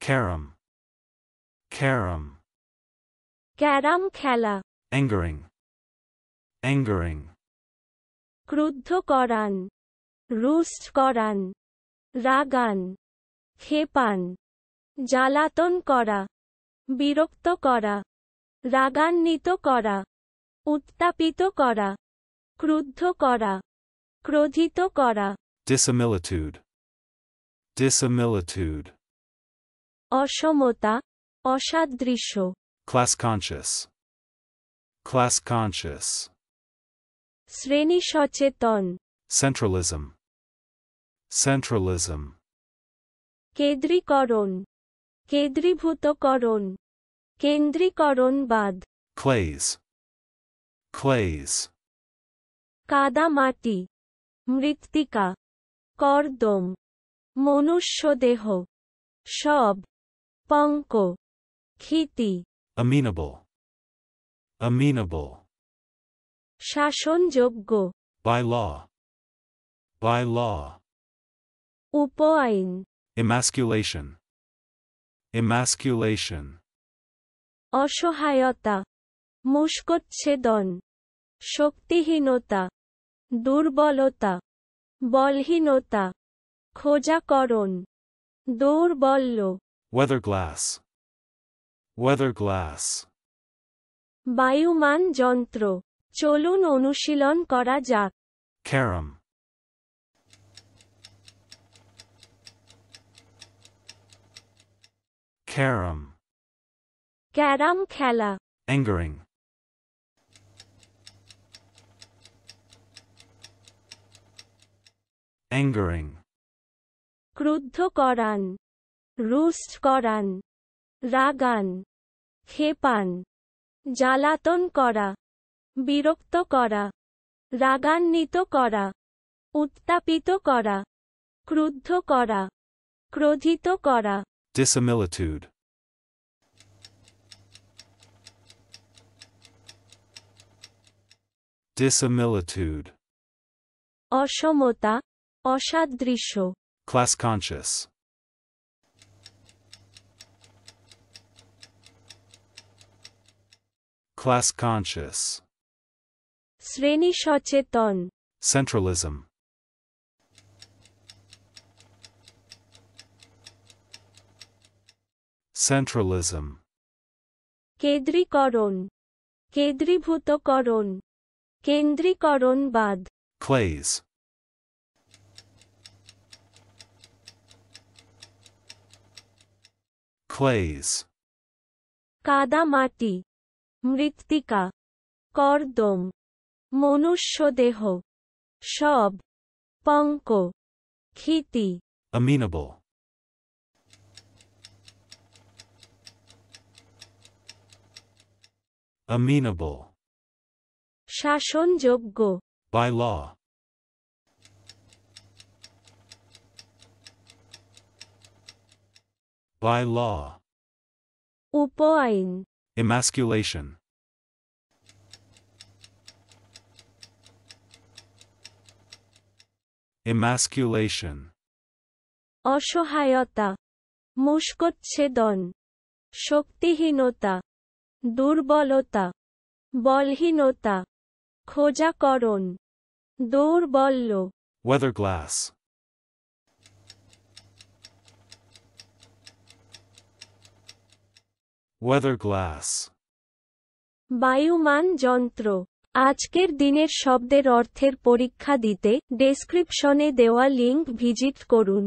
carom, carom. Carrom খেলা, Angering, angering. ক্রুদ্ধ করান, রুস্ট করান, রাগান, ক্ষেপান, জ্বালাতন করা, বিরক্ত করা, রাগান্বিত করা, উত্তাপিত করা, ক্রুদ্ধ করা, ক্রোধিত করা, Dissimilitude, dissimilitude. অসমতা, অসাদৃশ্য, Class conscious, class conscious. শ্রেণী সচেতন, Centralism, centralism. কেন্দ্রীকরণ, কেন্দ্রীভূতকরণ, কেন্দ্রীকরণবাদ, Clays, clays. কাদামাটি, মৃত্তিকা, কর্দম, মনুষ্যদেহ, সব, পঙ্ক, Kshiti, Amenable, amenable. শাসনযোগ্য, By law, by law. উপআইন, Emasculation, emasculation. অসহায়তা, মুষ্কচ্ছেদন, শক্তিহীনতা, দুর্বলতা, বলহীনতা, খোঁজাকরণ, দৌর্বল্য, Weatherglass, weatherglass. বায়ুমান যন্ত্র, চলুন অনুশীলন করা যাক। Carom, carom. ক্যারাম খেলা, Angering, angering. ক্রুদ্ধ করান, রুস্ট করান, রাগান, ক্ষেপান, জ্বালাতন করা, বিরক্ত করা, রাগান্বিত করা, উত্তাপিত করা, ক্রুদ্ধ করা, ক্রোধিত করা, Dissimilitude, dissimilitude. অসমতা, অসাদৃশ্য, Class conscious, class conscious. শ্রেণী সচেতন, Centralism, centralism. কেন্দ্রীকরণ, কেন্দ্রীভূতকরণ, কেন্দ্রীকরণবাদ, Clays, clays. কাদামাটি, মৃত্তিকা, কর্দম, মনুষ্যদেহ, সব, পঙ্ক, Kshiti, Amenable, amenable. শাসনযোগ্য, By law, by law. উপআইন, Emasculation, emasculation. অসহায়তা, মুষ্কচ্ছেদন, শক্তিহীনতা, দুর্বলতা, বলহীনতা, খোঁজাকরণ, দৌর্বল্য, Weatherglass, weatherglass. বায়ুমান যন্ত্র। আজকের দিনের শব্দের অর্থের পরীক্ষা দিতে ডেসক্রিপশনে দেওয়া লিংক ভিজিট করুন।